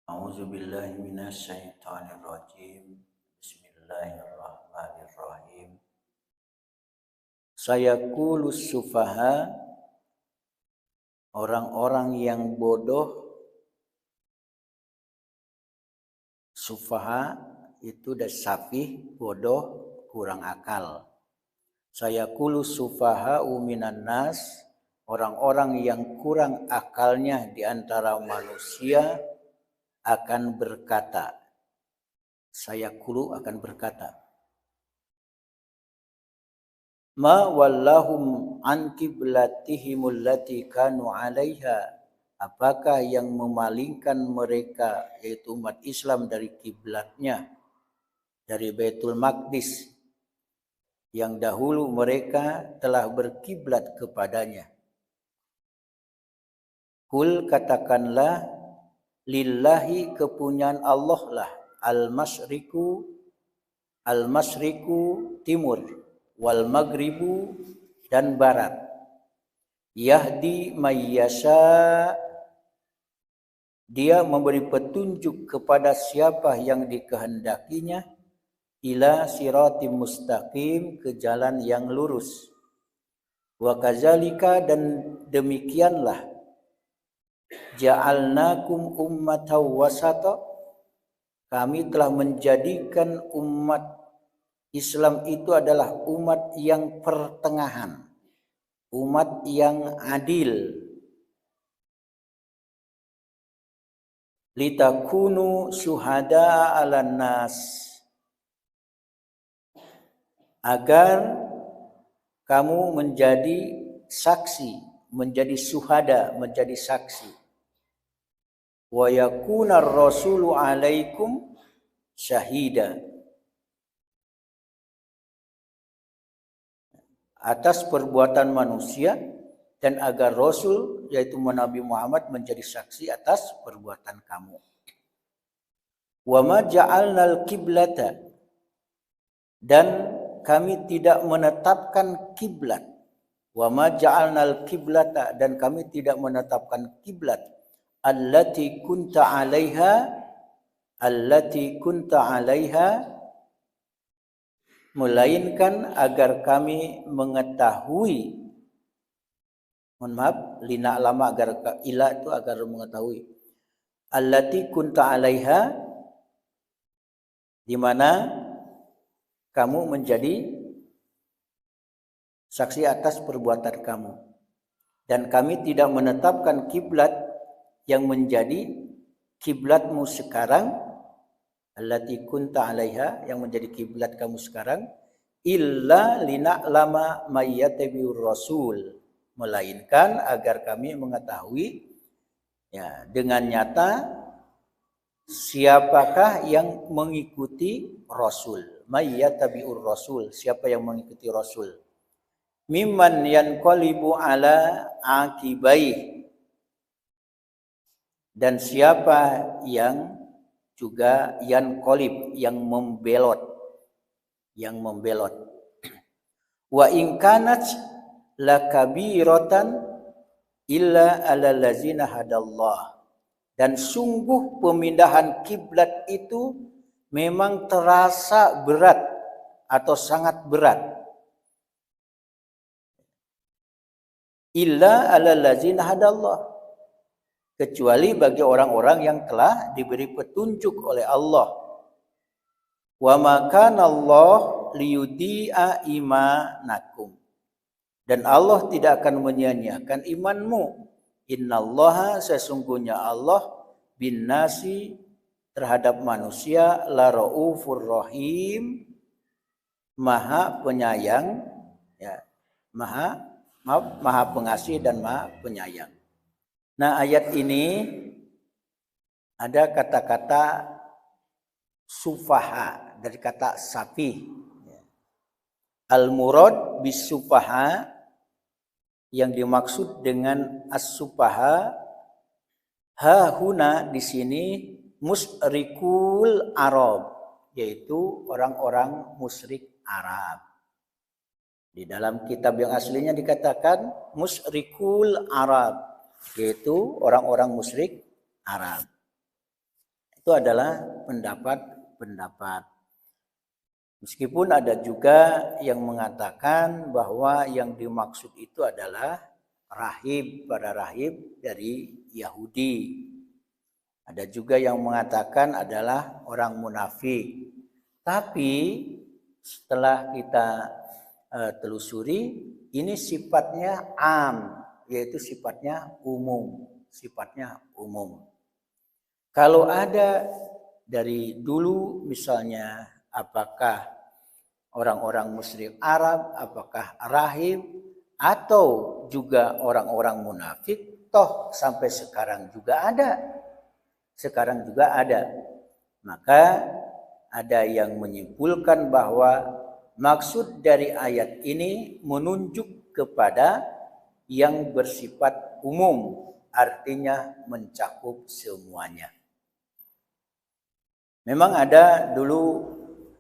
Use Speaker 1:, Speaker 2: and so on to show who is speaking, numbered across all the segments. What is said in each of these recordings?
Speaker 1: A'udzu billahi minasyaitonir rajim. Bismillahirrahmanirrahim. Sayaqulus sufaha, orang-orang yang bodoh. Sufaha itu dah safih, bodoh, kurang akal. Sayaqulus sufaha'u minan nas, orang-orang yang kurang akalnya di antara manusia akan berkata. Sayaqulu akan berkata, ma wallahum an qiblatihimul lati kanu 'alaiha, apakah yang memalingkan mereka yaitu umat Islam dari kiblatnya, dari Baitul Maqdis yang dahulu mereka telah berkiblat kepadanya. Kul, katakanlah, lillahi, kepunyaan Allah lah, al-masyriku timur, wal maghribu dan barat. Yahdi mayyasha, dia memberi petunjuk kepada siapa yang dikehendakinya, ila siratim mustaqim, ke jalan yang lurus. Wa kadzalika, dan demikianlah, ja'alnakum ummatan wasata, kami telah menjadikan umat Islam itu adalah umat yang pertengahan, umat yang adil. Litakunu syuhada 'alan nas, agar kamu menjadi saksi, menjadi syuhada, menjadi saksi. Wa yakunar rasulu 'alaikum syahida, atas perbuatan manusia, dan agar Rasul yaitu Nabi Muhammad menjadi saksi atas perbuatan kamu. Wa ma ja'alnal qiblata, dan kami tidak menetapkan kiblat. Wa ma ja'alnal qiblata, dan kami tidak menetapkan kiblat, allati kunta 'alaiha, melainkan agar kami mengetahui, lina lama, agar ila itu agar mengetahui, allati kunta 'alaiha, di mana kamu menjadi saksi atas perbuatan kamu, dan kami tidak menetapkan kiblat yang menjadi kiblatmu sekarang, allati kunta 'alaiha, yang menjadi kiblat kamu sekarang, illa lina'lama mayyatabi'ur rasul, melainkan agar kami mengetahui ya dengan nyata siapakah yang mengikuti Rasul. Mayyatabi'ur rasul, siapa yang mengikuti Rasul. Mimman yanqalibu ala aqibaih, dan siapa yang juga yanqalib, yang membelot. Wa in kanat lakabiratan illa alal ladzina hadallah, dan sungguh pemindahan kiblat itu memang terasa berat atau sangat berat. Illa alal ladzina hadallah, kecuali bagi orang-orang yang telah diberi petunjuk oleh Allah. Wa ma kana Allah liyudi'a imanakum, dan Allah tidak akan menyia-nyiakan imanmu. Innallaha, sesungguhnya Allah, bin nasi, terhadap manusia, la raufur rahim, maha penyayang, ya, maha pengasih dan maha penyayang. Nah, ayat ini ada kata-kata sufaha dari kata safih. Al-murad bis sufaha, yang dimaksud dengan as-sufaha, hahuna di sini musyrikul Arab, yaitu orang-orang musyrik Arab. Di dalam kitab yang aslinya dikatakan musyrikul Arab, yaitu orang-orang musyrik Arab. Itu adalah pendapat. Meskipun ada juga yang mengatakan bahwa yang dimaksud itu adalah para rahib dari Yahudi. Ada juga yang mengatakan adalah orang munafik. Tapi setelah kita telusuri, ini sifatnya am, yaitu sifatnya umum. Kalau ada dari dulu misalnya apakah orang-orang musyrik Arab, apakah rahib, atau juga orang-orang munafik, toh sampai sekarang juga ada. Maka ada yang menyimpulkan bahwa maksud dari ayat ini menunjuk kepada yang bersifat umum, artinya mencakup semuanya. Memang ada dulu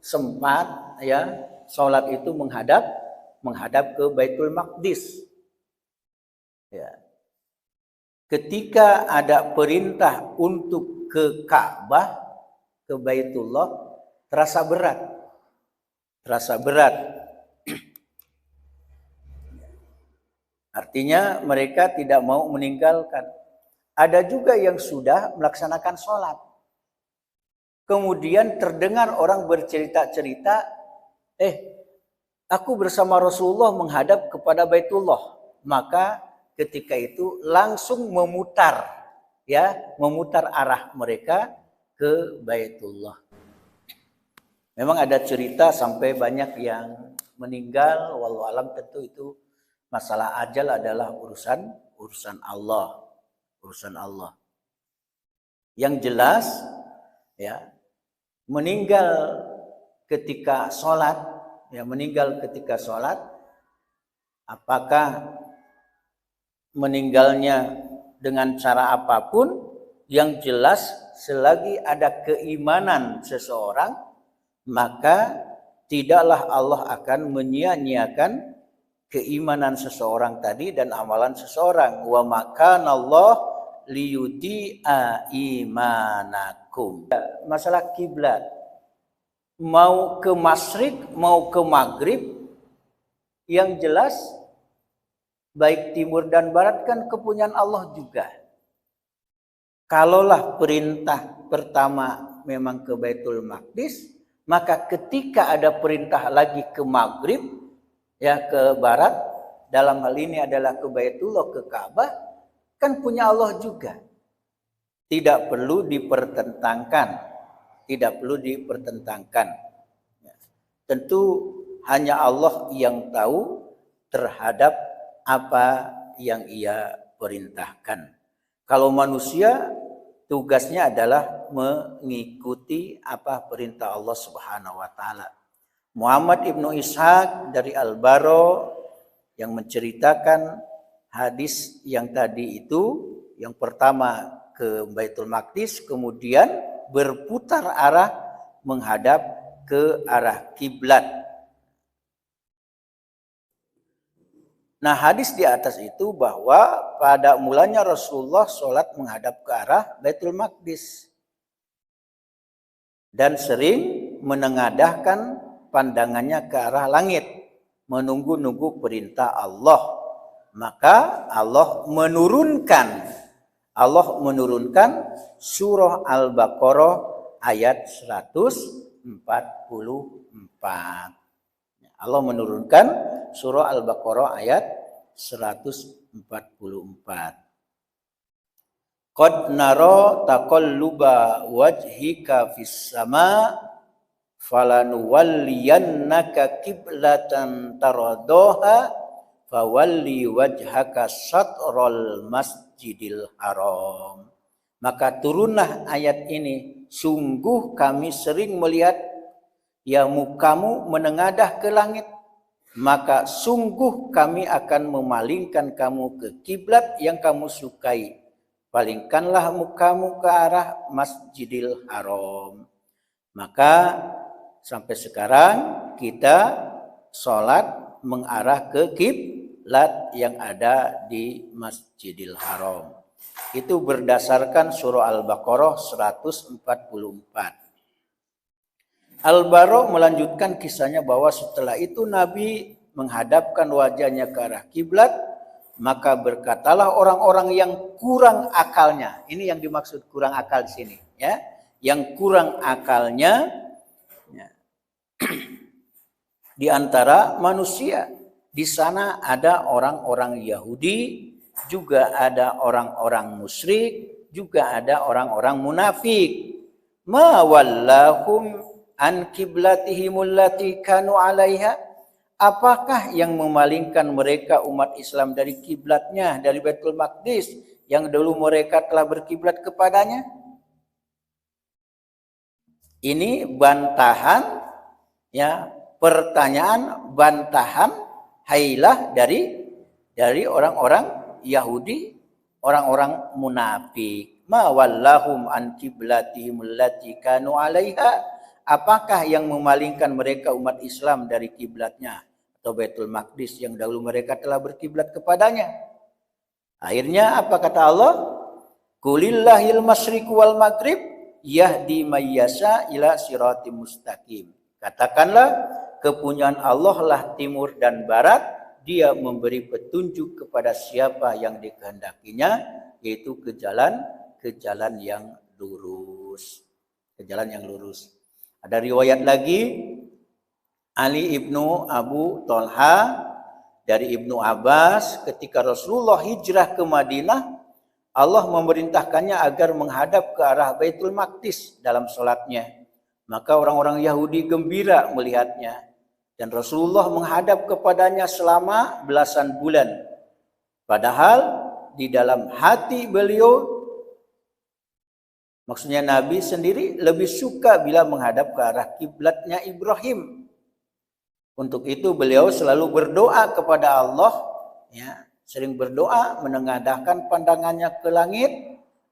Speaker 1: sempat ya sholat itu menghadap ke Baitul Maqdis. Ya. Ketika ada perintah untuk ke Ka'bah, ke Baitullah, terasa berat. Artinya mereka tidak mau meninggalkan. Ada juga yang sudah melaksanakan sholat. Kemudian terdengar orang bercerita-cerita, aku bersama Rasulullah menghadap kepada Baitullah. Maka ketika itu langsung memutar arah mereka ke Baitullah. Memang ada cerita sampai banyak yang meninggal, wallahu alam, tentu itu masalah ajal adalah urusan Allah. Yang jelas ya, meninggal ketika sholat, apakah meninggalnya dengan cara apapun, yang jelas selagi ada keimanan seseorang, maka tidaklah Allah akan menyia-nyiakan keimanan seseorang tadi dan amalan seseorang. Wa makanallah liyudi'a imanakum. Masalah kiblat, mau ke masyrik mau ke maghrib, yang jelas baik timur dan barat kan kepunyaan Allah juga. Kalaulah perintah pertama memang ke Baitul Maqdis, maka ketika ada perintah lagi ke maghrib, ya ke barat, dalam hal ini adalah ke Baitullah, ke Ka'bah, kan punya Allah juga. Tidak perlu dipertentangkan. Tentu hanya Allah yang tahu terhadap apa yang Ia perintahkan. Kalau manusia tugasnya adalah mengikuti apa perintah Allah Subhanahu wa taala. Muhammad ibnu Ishaq dari Al-Baro yang menceritakan hadis yang tadi itu, yang pertama ke Baitul Maqdis, kemudian berputar arah menghadap ke arah kiblat. Nah, hadis di atas itu bahwa pada mulanya Rasulullah sholat menghadap ke arah Baitul Maqdis dan sering menengadahkan pandangannya ke arah langit, menunggu-nunggu perintah Allah. Maka Allah menurunkan surah Al-Baqarah ayat 144. Allah menurunkan surah Al-Baqarah ayat 144. Qad nara taqalluba wajhika fis sama falanuwalliyannaka qiblatan taradaha fawalli wajhaka syatral masjidil haram. Maka turunlah ayat ini, sungguh kami sering melihat ya mukamu menengadah ke langit, maka sungguh kami akan memalingkan kamu ke kiblat yang kamu sukai. Palingkanlah mukamu ke arah Masjidil Haram. Maka sampai sekarang kita sholat mengarah ke kiblat yang ada di Masjidil Haram. Itu berdasarkan surah Al-Baqarah 144. Al-Bara melanjutkan kisahnya bahwa setelah itu Nabi menghadapkan wajahnya ke arah kiblat, maka berkatalah orang-orang yang kurang akalnya. Ini yang dimaksud kurang akal di sini, ya. Yang kurang akalnya ya, di antara manusia. Di sana ada orang-orang Yahudi, juga ada orang-orang musyrik, juga ada orang-orang munafik. Ma wallahum an qiblatihimul lati kanu 'alaiha. Apakah yang memalingkan mereka umat Islam dari kiblatnya, dari Baitul Maqdis yang dulu mereka telah berkiblat kepadanya? Ini bantahan, ya, pertanyaan bantahan hailah dari orang-orang Yahudi, orang-orang munafik. Ma wallahum an qiblatihim allati kanu 'alaiha. Apakah yang memalingkan mereka umat Islam dari kiblatnya atau Baitul Maqdis yang dahulu mereka telah berkiblat kepadanya? Akhirnya apa kata Allah? Qulillahil masyriq wal maghrib yahdi may yasha ila siratim mustaqim. Katakanlah, kepunyaan Allah lah timur dan barat, dia memberi petunjuk kepada siapa yang dikehendakinya, yaitu ke jalan yang lurus. Ke jalan yang lurus. Ada riwayat lagi, Ali ibnu Abu Tolha dari Ibnu Abbas, ketika Rasulullah hijrah ke Madinah, Allah memerintahkannya agar menghadap ke arah Baitul Maqdis dalam sholatnya. Maka orang-orang Yahudi gembira melihatnya. Dan Rasulullah menghadap kepadanya selama belasan bulan. Padahal di dalam hati beliau, maksudnya Nabi sendiri lebih suka bila menghadap ke arah kiblatnya Ibrahim. Untuk itu beliau selalu berdoa kepada Allah, ya, sering berdoa menengadahkan pandangannya ke langit.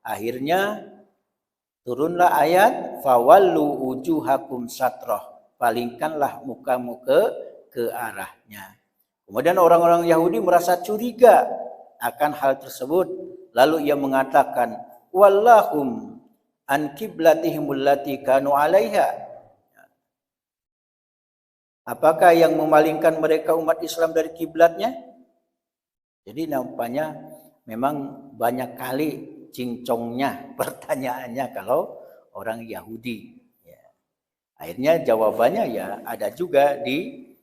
Speaker 1: Akhirnya turunlah ayat fawallu wujuhakum satrah, palingkanlah mukamu ke arahnya. Kemudian orang-orang Yahudi merasa curiga akan hal tersebut, lalu ia mengatakan wallahum an qiblatihimul lati kanu 'alaiha. Apakah yang memalingkan mereka umat Islam dari kiblatnya? Jadi nampaknya memang banyak kali cincongnya pertanyaannya kalau orang Yahudi. Ya. Akhirnya jawabannya ya ada juga di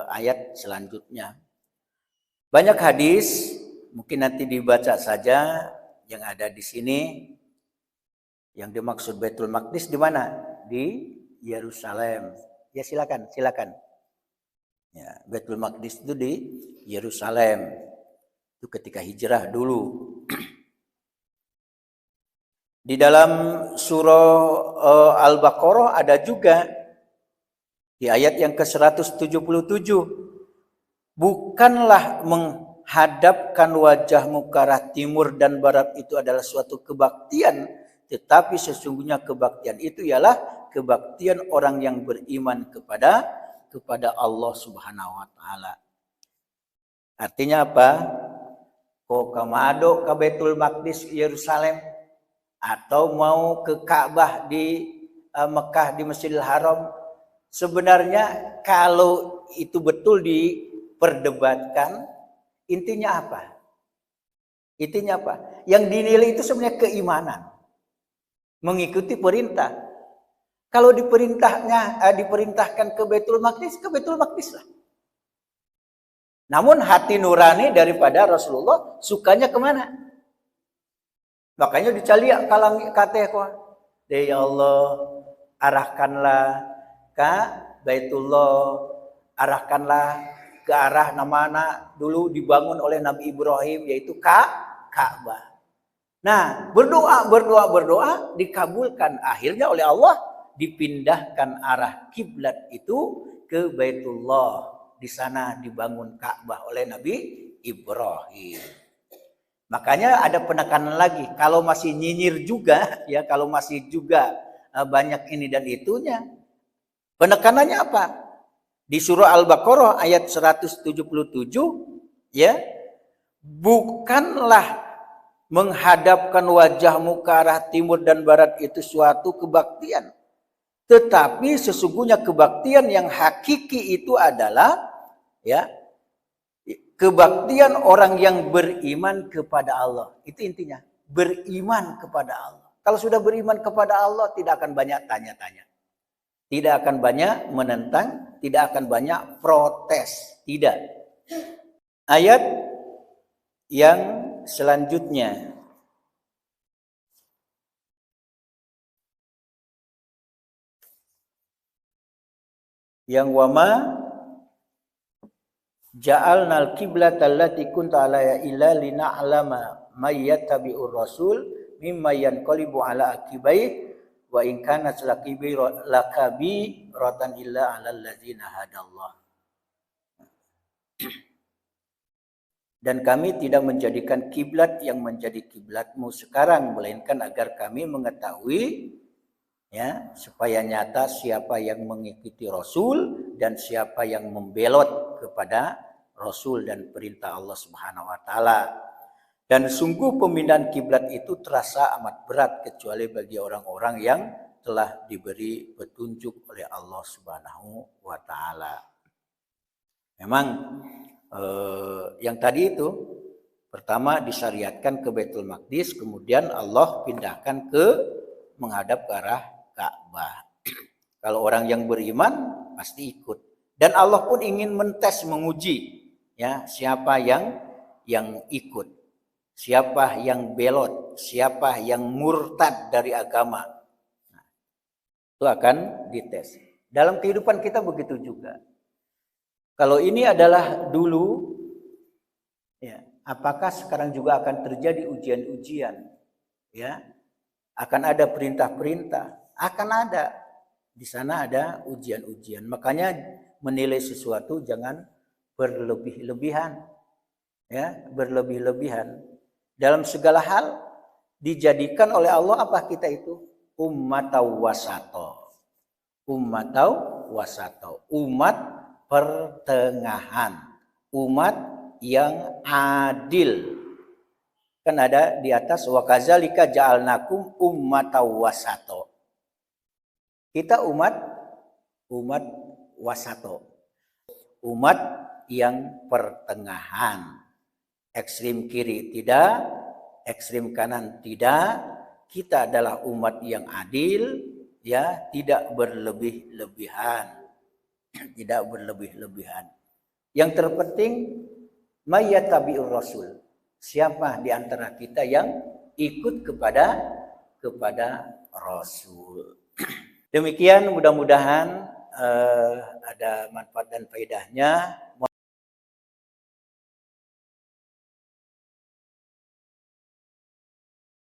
Speaker 1: ayat selanjutnya. Banyak hadis, mungkin nanti dibaca saja yang ada di sini. Yang dimaksud Baitul Maqdis di mana? Di Yerusalem. Ya silakan. Ya, Baitul Maqdis itu di Yerusalem. Itu ketika hijrah dulu. Di dalam surah Al-Baqarah ada juga di ayat yang ke-177. Bukanlah menghadapkan wajahmu ke arah timur dan barat itu adalah suatu kebaktian, tetapi sesungguhnya kebaktian itu ialah kebaktian orang yang beriman kepada Allah Subhanahu wa taala. Artinya apa? Kok kamado ke Baitul Maqdis Yerusalem atau mau ke Ka'bah di Mekah di Masjidil Haram? Sebenarnya kalau itu betul diperdebatkan, intinya apa? Intinya apa? Yang dinilai itu sebenarnya keimanan. Mengikuti perintah. Kalau diperintahkan ke Baitul Maqdis lah. Namun hati nurani daripada Rasulullah sukanya kemana? Makanya dicaliak kalang katanya, ya Allah, arahkanlah ke Baitullah, arahkanlah ke arah mana dulu dibangun oleh Nabi Ibrahim, yaitu Ka'bah. Nah, berdoa dikabulkan. Akhirnya oleh Allah dipindahkan arah kiblat itu ke Baitullah. Di sana dibangun Ka'bah oleh Nabi Ibrahim. Makanya ada penekanan lagi. Kalau masih nyinyir juga, ya, kalau masih juga banyak ini dan itunya, penekanannya apa? Di surah Al-Baqarah ayat 177, ya, bukanlah menghadapkan wajahmu ke arah timur dan barat itu suatu kebaktian. Tetapi sesungguhnya kebaktian yang hakiki itu adalah ya kebaktian orang yang beriman kepada Allah. Itu intinya, beriman kepada Allah. Kalau sudah beriman kepada Allah tidak akan banyak tanya-tanya. Tidak akan banyak menentang, tidak akan banyak protes, tidak. Ayat yang selanjutnya. Yang wama ja'alnal qiblata allati kunta 'alaiha illa lina'lama may yattabi'ur rasul mimma yanqalibu 'ala aqibai wa in kana lakabi ratan illa 'alal ladzina hadallah. Dan kami tidak menjadikan kiblat yang menjadi kiblatmu sekarang, melainkan agar kami mengetahui ya supaya nyata siapa yang mengikuti Rasul dan siapa yang membelot kepada Rasul dan perintah Allah Subhanahu wa taala. Dan sungguh pemindahan kiblat itu terasa amat berat kecuali bagi orang-orang yang telah diberi petunjuk oleh Allah Subhanahu wa taala. Memang yang tadi itu pertama disyariatkan ke Baitul Maqdis, kemudian Allah pindahkan ke menghadap ke arah Ka'bah. Kalau orang yang beriman pasti ikut. Dan Allah pun ingin mentes, menguji ya siapa yang ikut, siapa yang belot, siapa yang murtad dari agama. Nah, itu akan dites. Dalam kehidupan kita begitu juga. Kalau ini adalah dulu, ya, apakah sekarang juga akan terjadi ujian-ujian? Ya, akan ada perintah-perintah, akan ada. Di sana ada ujian-ujian. Makanya menilai sesuatu jangan berlebih-lebihan. Ya, berlebih-lebihan. Dalam segala hal dijadikan oleh Allah apa kita itu? Ummatau wasato. Ummatau wasato. Umat pertengahan, umat yang adil. Kan ada di atas wa kadzalika ja'alnakum ummatan wasato. Kita umat wasato. Umat yang pertengahan. Ekstrem kiri tidak, ekstrem kanan tidak. Kita adalah umat yang adil, ya, tidak berlebih-lebihan. Tidak berlebih-lebihan. Yang terpenting mayyatabi'ur rasul. Siapa di antara kita yang ikut kepada Rasul. Demikian mudah-mudahan ada manfaat dan faedahnya.